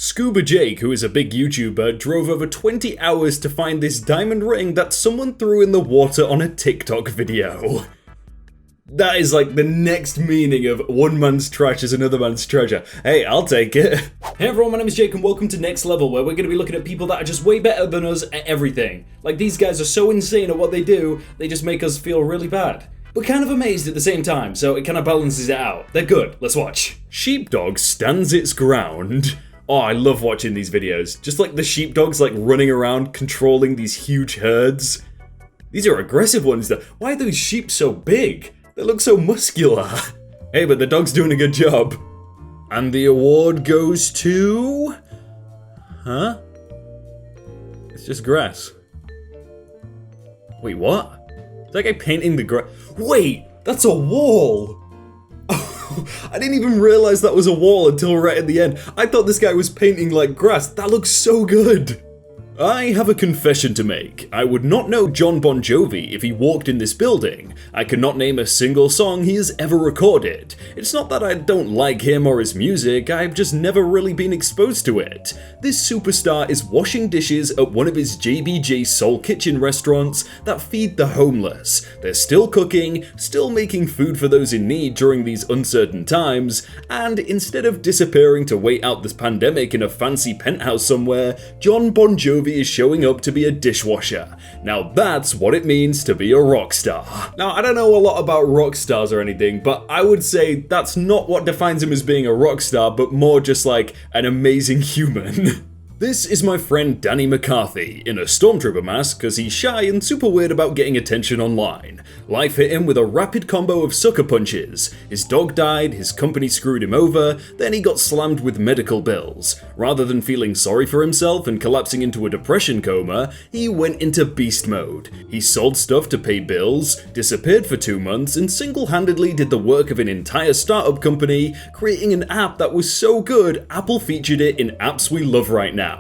Scuba Jake, who is a big YouTuber, drove over 20 hours to find this diamond ring that someone threw in the water on a TikTok video. That is like the next meaning of one man's trash is another man's treasure. Hey, I'll take it. Hey everyone, my name is Jake and welcome to Next Level, where we're going to be looking at people that are just way better than us at everything. Like, these guys are so insane at what they do, they just make us feel really bad. But kind of amazed at the same time, so it kind of balances it out. They're good, let's watch. Sheepdog stands its ground. Oh, I love watching these videos. Just like the sheepdogs like running around controlling these huge herds. These are aggressive ones though. Why are those sheep so big? They look so muscular. Hey, but the dog's doing a good job. And the award goes to... Huh? It's just grass. Wait, what? Is that guy painting the grass? Wait, that's a wall! I didn't even realize that was a wall until right at the end. I thought this guy was painting like grass. That looks so good. I have a confession to make. I would not know Jon Bon Jovi if he walked in this building. I cannot name a single song he has ever recorded. It's not that I don't like him or his music, I've just never really been exposed to it. This superstar is washing dishes at one of his JBJ Soul Kitchen restaurants that feed the homeless. They're still cooking, still making food for those in need during these uncertain times, and instead of disappearing to wait out this pandemic in a fancy penthouse somewhere, Jon Bon Jovi is showing up to be a dishwasher. Now that's what it means to be a rock star. Now I don't know a lot about rock stars or anything, but I would say that's not what defines him as being a rock star, but more just like an amazing human. This is my friend Danny McCarthy, in a Stormtrooper mask because he's shy and super weird about getting attention online. Life hit him with a rapid combo of sucker punches. His dog died, his company screwed him over, then he got slammed with medical bills. Rather than feeling sorry for himself and collapsing into a depression coma, he went into beast mode. He sold stuff to pay bills, disappeared for 2 months, and single-handedly did the work of an entire startup company, creating an app that was so good Apple featured it in apps we love right now.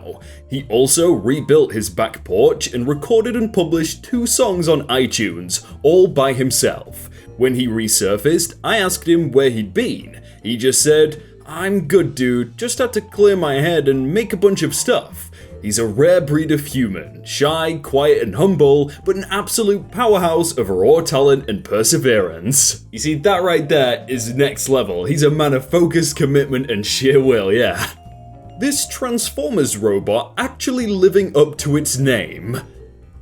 He also rebuilt his back porch and recorded and published 2 songs on iTunes, all by himself. When he resurfaced, I asked him where he'd been. He just said, "I'm good dude, just had to clear my head and make a bunch of stuff." He's a rare breed of human, shy, quiet and humble, but an absolute powerhouse of raw talent and perseverance. You see, that right there is next level. He's a man of focus, commitment and sheer will, yeah. This Transformers robot actually living up to its name.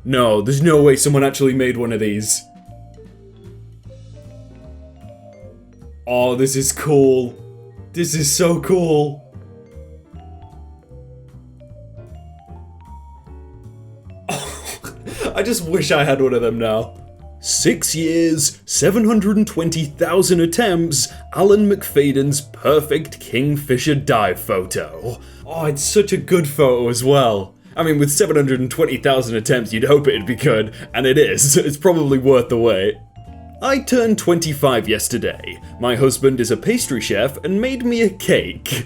No, there's no way someone actually made one of these. Oh, this is cool. This is so cool. Oh, I just wish I had one of them now. 6 years, 720,000 attempts, Alan McFadden's perfect Kingfisher dive photo. Oh, it's such a good photo as well. I mean, with 720,000 attempts, you'd hope it'd be good, and it is. It's probably worth the wait. I turned 25 yesterday. My husband is a pastry chef and made me a cake.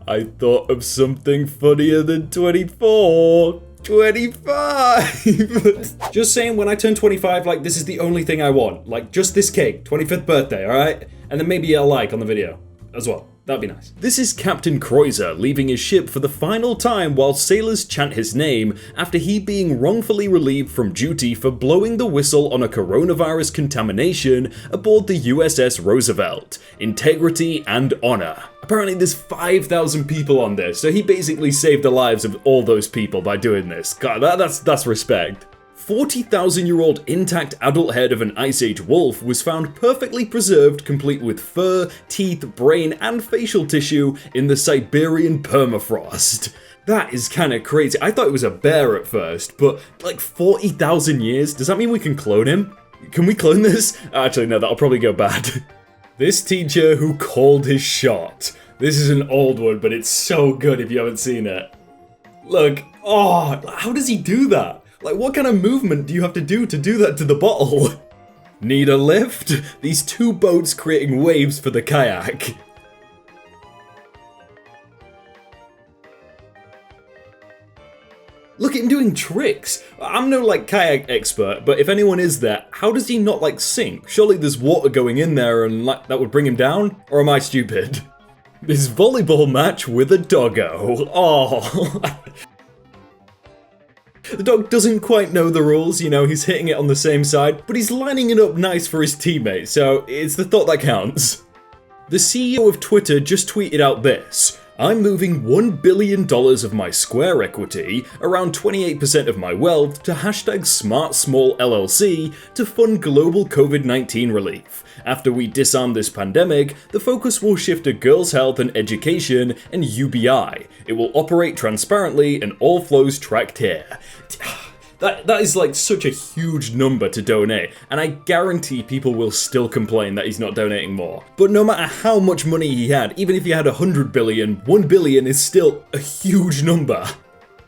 I thought of something funnier than 24. 25! Just saying, when I turn 25, like, this is the only thing I want. Like, just this cake, 25th birthday, alright? And then maybe a like on the video as well. That'd be nice. This is Captain Kreuzer leaving his ship for the final time while sailors chant his name after he being wrongfully relieved from duty for blowing the whistle on a coronavirus contamination aboard the USS Roosevelt. Integrity and honor. Apparently there's 5,000 people on this, so he basically saved the lives of all those people by doing this. God, that's respect. 40,000-year-old intact adult head of an Ice Age wolf was found perfectly preserved, complete with fur, teeth, brain, and facial tissue in the Siberian permafrost. That is kinda crazy. I thought it was a bear at first, but like 40,000 years? Does that mean we can clone him? Can we clone this? Actually, no, that'll probably go bad. This teacher who called his shot. This is an old one, but it's so good if you haven't seen it. Look, oh, how does he do that? Like, what kind of movement do you have to do that to the bottle? Need a lift? These 2 boats creating waves for the kayak. Look at him doing tricks. I'm no like kayak expert, but if anyone is there, how does he not like sink? Surely there's water going in there and like that would bring him down? Or am I stupid? This volleyball match with a doggo. Oh. The dog doesn't quite know the rules, you know, he's hitting it on the same side, but he's lining it up nice for his teammate, so it's the thought that counts. The CEO of Twitter just tweeted out this: "I'm moving $1 billion of my Square equity, around 28% of my wealth, to #SmartSmall LLC to fund global COVID-19 relief. After we disarm this pandemic, the focus will shift to girls' health and education and UBI. It will operate transparently and all flows tracked here." That is like such a huge number to donate, and I guarantee people will still complain that he's not donating more. But no matter how much money he had, even if he had 100 billion, 1 billion is still a huge number.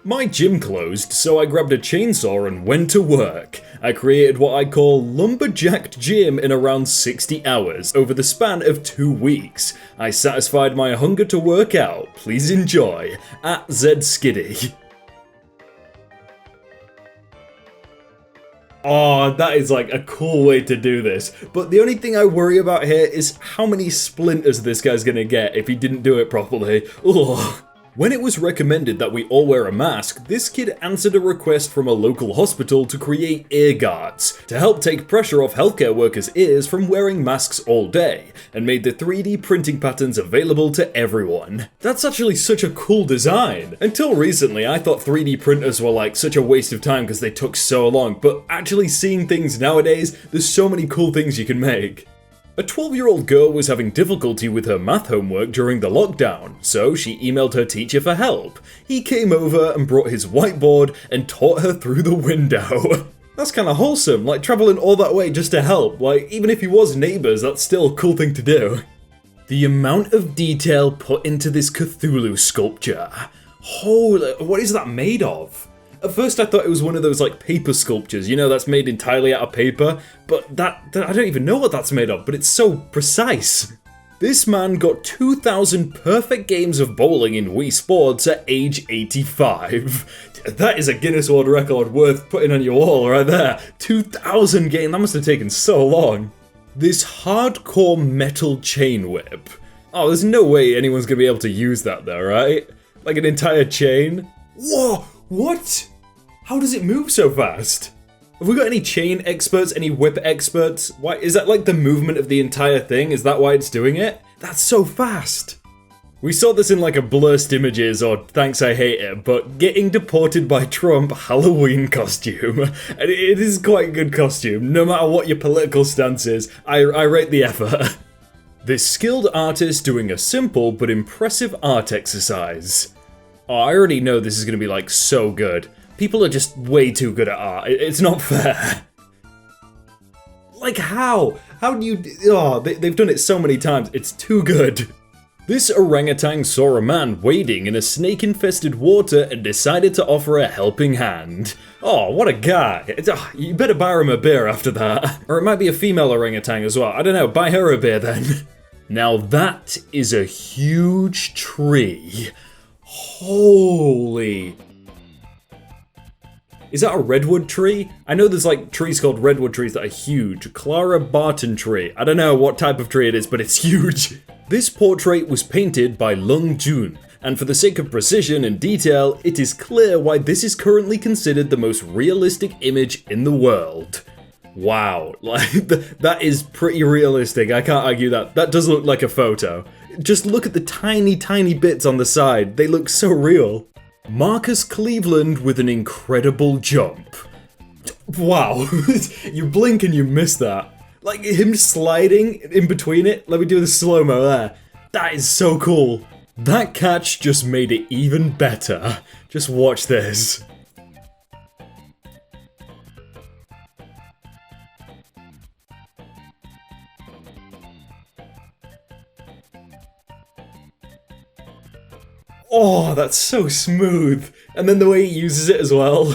My gym closed, so I grabbed a chainsaw and went to work. I created what I call lumberjacked gym in around 60 hours over the span of 2 weeks. I satisfied my hunger to work out. Please enjoy. @ZSkiddy. Oh, that is like a cool way to do this. But the only thing I worry about here is how many splinters this guy's gonna get if he didn't do it properly. Ugh. When it was recommended that we all wear a mask, this kid answered a request from a local hospital to create ear guards to help take pressure off healthcare workers' ears from wearing masks all day, and made the 3D printing patterns available to everyone. That's actually such a cool design. Until recently, I thought 3D printers were like such a waste of time because they took so long, but actually seeing things nowadays, there's so many cool things you can make. A 12-year-old girl was having difficulty with her math homework during the lockdown, so she emailed her teacher for help. He came over and brought his whiteboard and taught her through the window. That's kinda wholesome, like traveling all that way just to help. Like, even if he was neighbors, that's still a cool thing to do. The amount of detail put into this Cthulhu sculpture. Holy, what is that made of? At first I thought it was one of those like paper sculptures, you know, that's made entirely out of paper, but that I don't even know what that's made of, but it's so precise. This man got 2,000 perfect games of bowling in Wii Sports at age 85. That is a Guinness World Record worth putting on your wall right there. 2,000 games, that must have taken so long. This hardcore metal chain whip. Oh, there's no way anyone's gonna be able to use that though, right? Like an entire chain? Whoa, what? How does it move so fast? Have we got any chain experts, any whip experts? Why, is that like the movement of the entire thing? Is that why it's doing it? That's so fast. We saw this in like a Blurst Images or Thanks I Hate It, but getting deported by Trump Halloween costume. And it is quite a good costume, no matter what your political stance is. I rate the effort. This skilled artist doing a simple but impressive art exercise. Oh, I already know this is gonna be like so good. People are just way too good at art. It's not fair. Like how? How do you... Oh, they've done it so many times. It's too good. This orangutan saw a man wading in a snake-infested water and decided to offer a helping hand. Oh, what a guy. You better buy him a beer after that. Or it might be a female orangutan as well. I don't know, buy her a beer then. Now that is a huge tree. Holy... Is that a redwood tree? I know there's like trees called redwood trees that are huge. Clara Barton tree. I don't know what type of tree it is, but it's huge. This portrait was painted by Lung Jun, and for the sake of precision and detail, it is clear why this is currently considered the most realistic image in the world. Wow, like that is pretty realistic, I can't argue that. That does look like a photo. Just look at the tiny, tiny bits on the side. They look so real. Marcus Cleveland with an incredible jump. Wow, you blink and you miss that. Like him sliding in between it. Let me do the slow-mo there. That is so cool. That catch just made it even better. Just watch this. Oh, that's so smooth. And then the way he uses it as well.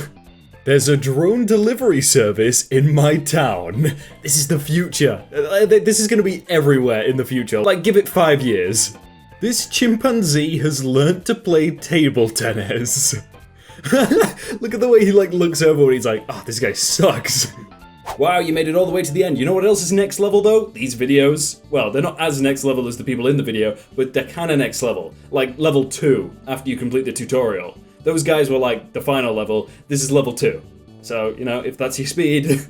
There's a drone delivery service in my town. This is the future. This is gonna be everywhere in the future. Like, give it 5 years. This chimpanzee has learnt to play table tennis. Look at the way he like looks over when he's like, oh, this guy sucks. Wow, you made it all the way to the end. You know what else is next level though? These videos. Well, they're not as next level as the people in the video, but they're kind of next level. Like level 2 after you complete the tutorial. Those guys were like the final level. This is level 2. So, you know, if that's your speed,